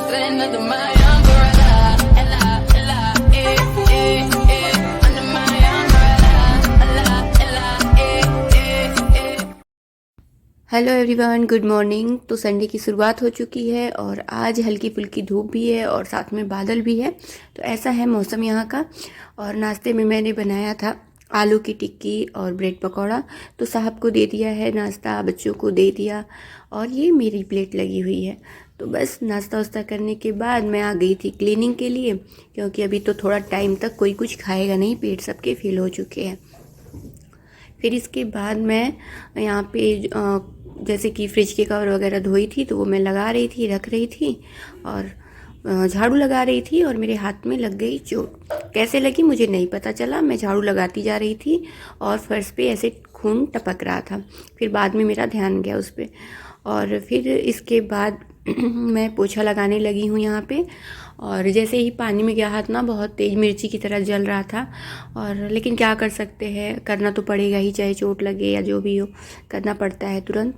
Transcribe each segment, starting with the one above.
something under my umbrella. Ella, Ella, under my umbrella. Ella, Ella, hello everyone, good morning. तो Sunday की शुरुआत हो चुकी है और आज हल्की फुल्की धूप भी है और साथ में बादल भी है। तो ऐसा है मौसम यहाँ का। और नाश्ते में मैंने बनाया था आलू की टिक्की और ब्रेड पकौड़ा। तो साहब को दे दिया है नाश्ता, बच्चों को दे दिया और ये मेरी प्लेट लगी हुई है। तो बस नाश्ता वास्ता करने के बाद मैं आ गई थी क्लीनिंग के लिए, क्योंकि अभी तो थोड़ा टाइम तक कोई कुछ खाएगा नहीं, पेट सबके फील हो चुके हैं। फिर इसके बाद मैं यहाँ पे जैसे कि फ्रिज के कवर वगैरह धोई थी तो वो मैं लगा रही थी, रख रही थी और झाड़ू लगा रही थी और मेरे हाथ में लग गई चोट। कैसे लगी मुझे नहीं पता चला। मैं झाड़ू लगाती जा रही थी और फर्श पे ऐसे खून टपक रहा था। फिर बाद में मेरा ध्यान गया उस पर और फिर इसके बाद मैं पोछा लगाने लगी हूँ यहाँ पे। और जैसे ही पानी में गया हाथ ना, बहुत तेज़ मिर्ची की तरह जल रहा था। और लेकिन क्या कर सकते हैं, करना तो पड़ेगा ही, चाहे चोट लगे या जो भी हो, करना पड़ता है तुरंत।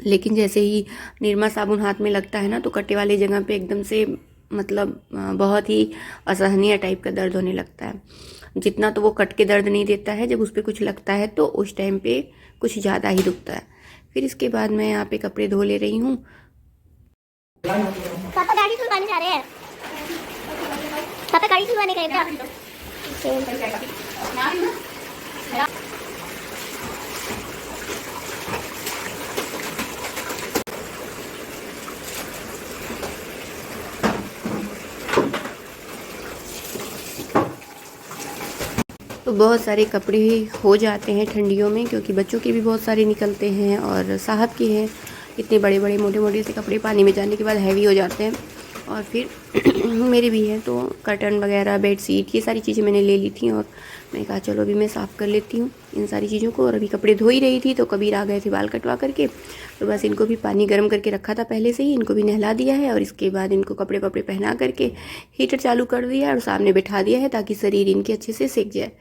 लेकिन जैसे ही निरमा साबुन हाथ में लगता है ना, तो कटे वाली जगह पे एकदम से मतलब बहुत ही असहनीय टाइप का दर्द होने लगता है। जितना तो वो कट के दर्द नहीं देता है, जब उस पर कुछ लगता है तो उस टाइम पे कुछ ज़्यादा ही दुखता है। फिर इसके बाद मैं यहाँ पे कपड़े धो ले रही हूँ। पापा गाड़ी धुलवाने जा रहे हैं। पापा गाड़ी धुलवाने गए थे। तो बहुत सारे कपड़े हो जाते हैं ठंडियों में, क्योंकि बच्चों के भी बहुत सारे निकलते हैं और साहब के हैं। इतने बड़े बड़े मोटे मोटे से कपड़े पानी में जाने के बाद हैवी हो जाते हैं। और फिर मेरे भी हैं, तो कर्टन वगैरह, बेड शीट, ये सारी चीज़ें मैंने ले ली थी और मैंने कहा चलो अभी मैं साफ़ कर लेती हूँ इन सारी चीज़ों को। और अभी कपड़े धो ही रही थी तो कबीर आ गए थे बाल कटवा करके। तो बस इनको भी पानी गर्म करके रखा था पहले से ही, इनको भी नहला दिया है और इसके बाद इनको कपड़े वपड़े पहना करके हीटर चालू कर दिया और सामने बिठा दिया है ताकि शरीर इनके अच्छे से सेक जाए।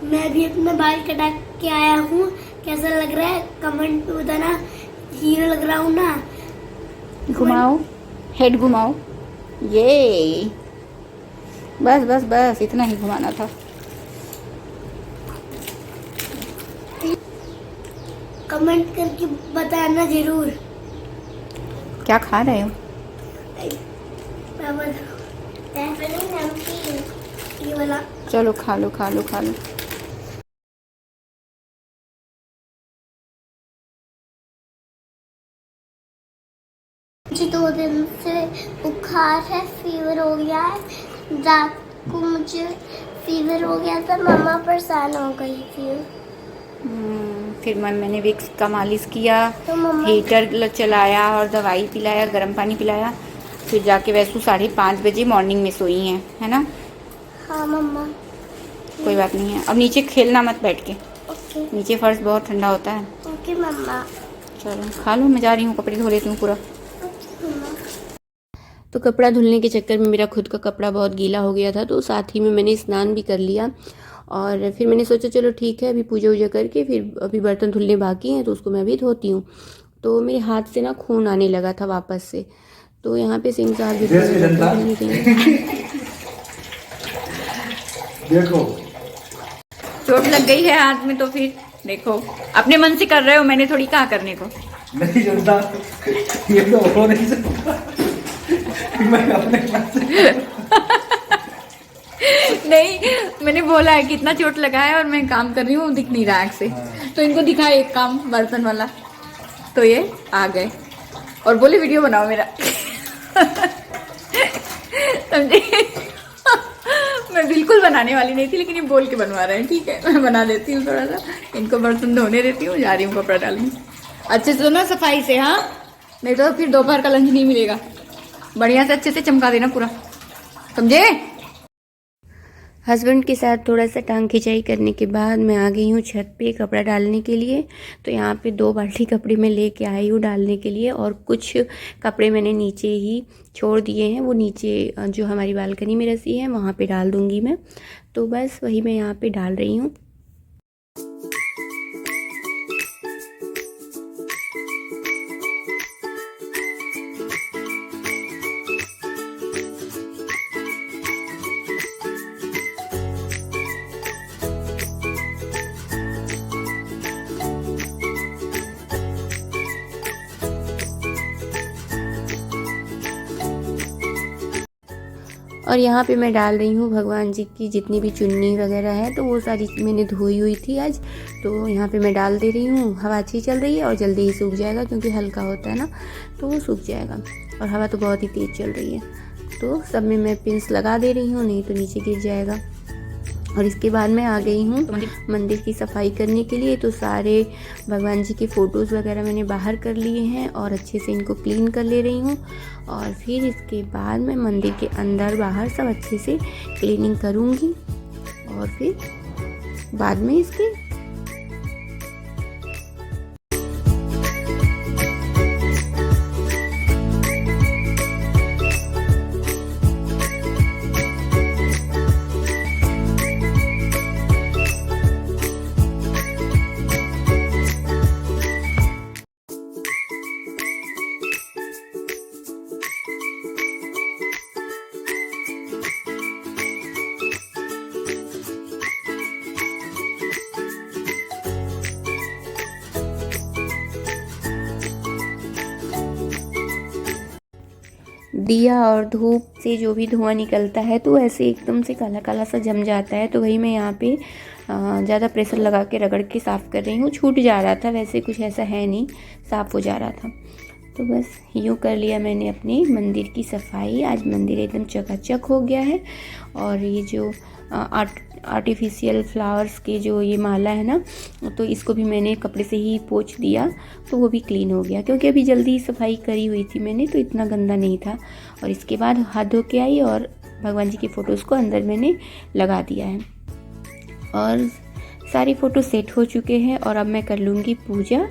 मैं भी अपना बाल कटा के आया हूँ। कैसा लग रहा है कमेंट में बताना। हीरो लग रहा हूँ ना। घुमाओ, हेड घुमाओ। ये बस बस बस इतना ही घुमाना था। कमेंट करके बताना जरूर। क्या खा रहे हो? ये वाला चलो खा लो खा लो खा लो। मुझे 2 दिन से बुखार है, फीवर हो गया है। रात को मुझे फीवर हो गया था, मम्मा परेशान हो गई थी। फिर मैंने विक्स का मालिश किया, तो मम्मा हीटर चलाया और दवाई पिलाया, गर्म पानी पिलाया। फिर जाके वैसू 5:30 बजे मॉर्निंग में सोई हैं, है ना? हाँ मम्मा। कोई बात नहीं है। अब नीचे खेलना मत बैठ के, ओके नीचे फर्श बहुत ठंडा होता है। ओके मम्मा। चलो खा लो, मैं जा रही हूँ, कपड़े धो लेती हूँ पूरा। तो कपड़ा धुलने के चक्कर में मेरा खुद का कपड़ा बहुत गीला हो गया था, तो साथ ही में मैंने स्नान भी कर लिया। और फिर मैंने सोचा चलो ठीक है, अभी पूजा वूजा करके फिर अभी बर्तन धुलने बाकी हैं तो उसको मैं अभी धोती हूँ। तो मेरे हाथ से ना खून आने लगा था वापस से। तो यहाँ पे सिंह साहब भी धुलने के लिए देखो चोट लग गई है हाथ में, तो फिर देखो अपने मन से कर रहे हो, मैंने थोड़ी कहा करने को। नहीं जनता, ये तो हो नहीं सकता। मैं अपने मन से नहीं, मैंने बोला है कि इतना चोट लगा है और मैं काम कर रही हूँ, दिख नहीं रहा आँख से। तो इनको दिखा एक काम बर्तन वाला, तो ये आ गए और बोले वीडियो बनाओ मेरा। समझे? मैं बिल्कुल बनाने वाली नहीं थी, लेकिन ये बोल के बनवा रहे हैं। ठीक है, मैं बना देती हूँ थोड़ा सा। इनको बर्तन धोने देती हूँ, जा रही हूँ कपड़ा डालने। अच्छे से ना सफाई से, हाँ, नहीं तो फिर दोपहर का लंच नहीं मिलेगा। बढ़िया से अच्छे से चमका देना पूरा, समझे? हस्बैंड के साथ थोड़ा सा टांग खिंचाई करने के बाद मैं आ गई हूँ छत पे कपड़ा डालने के लिए। तो यहाँ पे 2 बाल्टी कपड़े मैं लेके आई हूँ डालने के लिए, और कुछ कपड़े मैंने नीचे ही छोड़ दिए हैं। वो नीचे जो हमारी बालकनी में रस्सी है वहाँ पे डाल दूँगी मैं। तो बस वही मैं यहाँ पे डाल रही हूँ। और यहाँ पे मैं डाल रही हूँ भगवान जी की जितनी भी चुन्नी वगैरह है, तो वो सारी मैंने धोई हुई थी आज। तो यहाँ पे मैं डाल दे रही हूँ। हवा अच्छी चल रही है और जल्दी ही सूख जाएगा, क्योंकि हल्का होता है ना, तो वो सूख जाएगा। और हवा तो बहुत ही तेज़ चल रही है, तो सब में मैं पिंस लगा दे रही हूँ, नहीं तो नीचे गिर जाएगा। और इसके बाद मैं आ गई हूँ मंदिर की सफाई करने के लिए। तो सारे भगवान जी के फ़ोटोज़ वगैरह मैंने बाहर कर लिए हैं और अच्छे से इनको क्लीन कर ले रही हूँ। और फिर इसके बाद मैं मंदिर के अंदर बाहर सब अच्छे से क्लीनिंग करूँगी, और फिर बाद में इसके दिया और धूप से जो भी धुआं निकलता है तो ऐसे एकदम से काला काला सा जम जाता है। तो वही मैं यहाँ पे ज़्यादा प्रेशर लगा के रगड़ के साफ़ कर रही हूँ। छूट जा रहा था, वैसे कुछ ऐसा है नहीं, साफ़ हो जा रहा था। तो बस यूँ कर लिया मैंने अपने मंदिर की सफाई। आज मंदिर एकदम चकाचक हो गया है। और ये जो आर्टिफिशियल फ्लावर्स के जो ये माला है ना, तो इसको भी मैंने कपड़े से ही पोंछ दिया, तो वो भी क्लीन हो गया, क्योंकि अभी जल्दी ही सफाई करी हुई थी मैंने, तो इतना गंदा नहीं था। और इसके बाद हाथ धो के आई और भगवान जी की फ़ोटोज़ को अंदर मैंने लगा दिया है। और सारी फ़ोटो सेट हो चुके हैं और अब मैं कर लूँगी पूजा।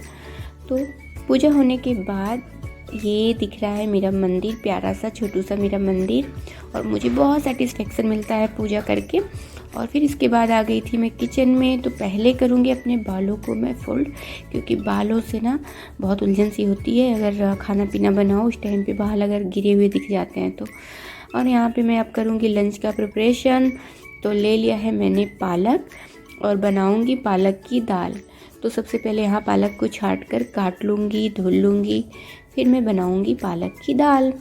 तो पूजा होने के बाद ये दिख रहा है मेरा मंदिर, प्यारा सा छोटू सा मेरा मंदिर, और मुझे बहुत सेटिस्फेक्शन मिलता है पूजा करके। और फिर इसके बाद आ गई थी मैं किचन में। तो पहले करूँगी अपने बालों को मैं फोल्ड, क्योंकि बालों से ना बहुत उलझन सी होती है अगर खाना पीना बनाओ उस टाइम पे बाल अगर गिरे हुए दिख जाते हैं तो। और यहाँ पे मैं अब करूँगी लंच का प्रिपरेशन। तो ले लिया है मैंने पालक और बनाऊँगी पालक की दाल। तो सबसे पहले यहाँ पालक को छाँट कर काट लूँगी, धुल लूँगी, फिर मैं बनाऊँगी पालक की दाल।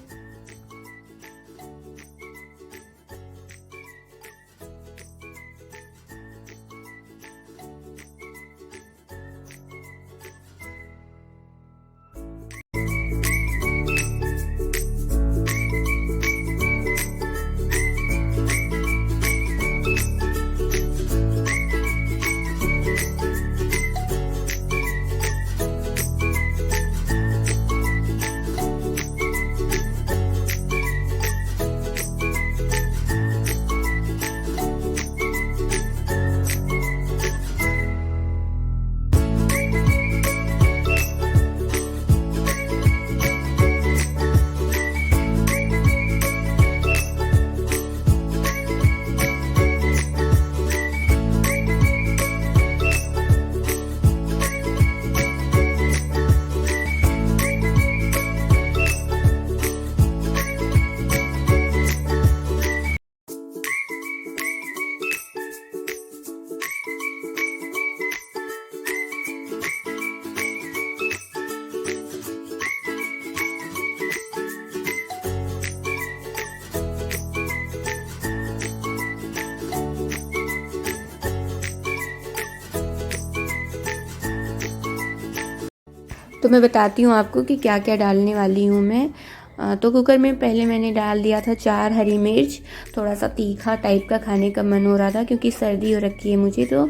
तो मैं बताती हूँ आपको कि क्या क्या डालने वाली हूँ मैं। तो कुकर में पहले मैंने डाल दिया था 4 हरी मिर्च। थोड़ा सा तीखा टाइप का खाने का मन हो रहा था, क्योंकि सर्दी हो रखी है मुझे, तो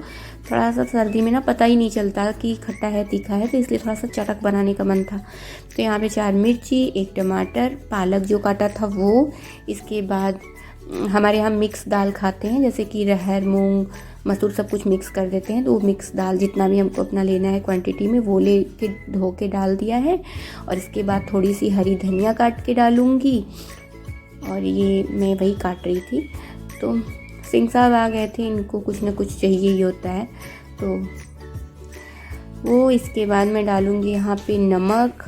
थोड़ा सा सर्दी में ना पता ही नहीं चलता कि खट्टा है तीखा है, तो इसलिए थोड़ा सा चटक बनाने का मन था। तो यहाँ पे 4 मिर्ची, 1 टमाटर, पालक जो काटा था वो, इसके बाद हमारे यहाँ मिक्स दाल खाते हैं, जैसे कि रहर, मूंग, मसूर सब कुछ मिक्स कर देते हैं। तो वो मिक्स दाल जितना भी हमको अपना लेना है क्वांटिटी में वो ले के धो के डाल दिया है। और इसके बाद थोड़ी सी हरी धनिया काट के डालूँगी। और ये मैं वही काट रही थी। तो सिंह साहब आ गए थे, इनको कुछ ना कुछ चाहिए ही होता है। तो वो इसके बाद मैं डालूँगी यहाँ पे नमक,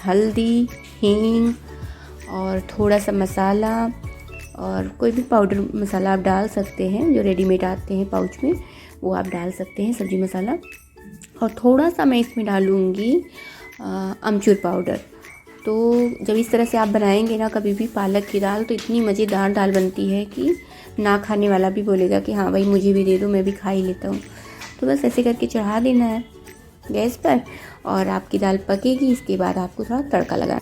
हल्दी, हींग और थोड़ा सा मसाला, और कोई भी पाउडर मसाला आप डाल सकते हैं, जो रेडीमेड आते हैं पाउच में वो आप डाल सकते हैं, सब्जी मसाला। और थोड़ा सा मैं इसमें डालूँगी अमचूर पाउडर। तो जब इस तरह से आप बनाएंगे ना कभी भी पालक की दाल, तो इतनी मज़ेदार दाल बनती है कि ना खाने वाला भी बोलेगा कि हाँ भाई मुझे भी दे दो, मैं भी खा ही लेता हूँ। तो बस ऐसे करके चढ़ा देना है गैस पर और आपकी दाल पकेगी। इसके बाद आपको थोड़ा तड़का लगाना।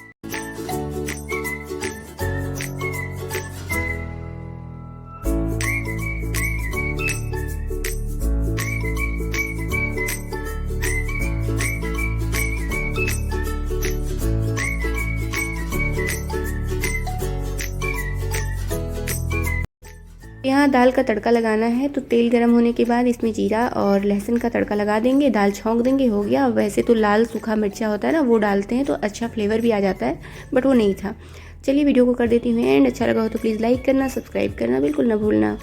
यहाँ दाल का तड़का लगाना है। तो तेल गरम होने के बाद इसमें जीरा और लहसुन का तड़का लगा देंगे, दाल छौंक देंगे, हो गया। वैसे तो लाल सूखा मिर्चा होता है ना, वो डालते हैं तो अच्छा फ्लेवर भी आ जाता है, बट वो नहीं था। चलिए वीडियो को कर देती हूँ एंड। अच्छा लगा हो तो प्लीज़ लाइक करना, सब्सक्राइब करना बिल्कुल ना भूलना।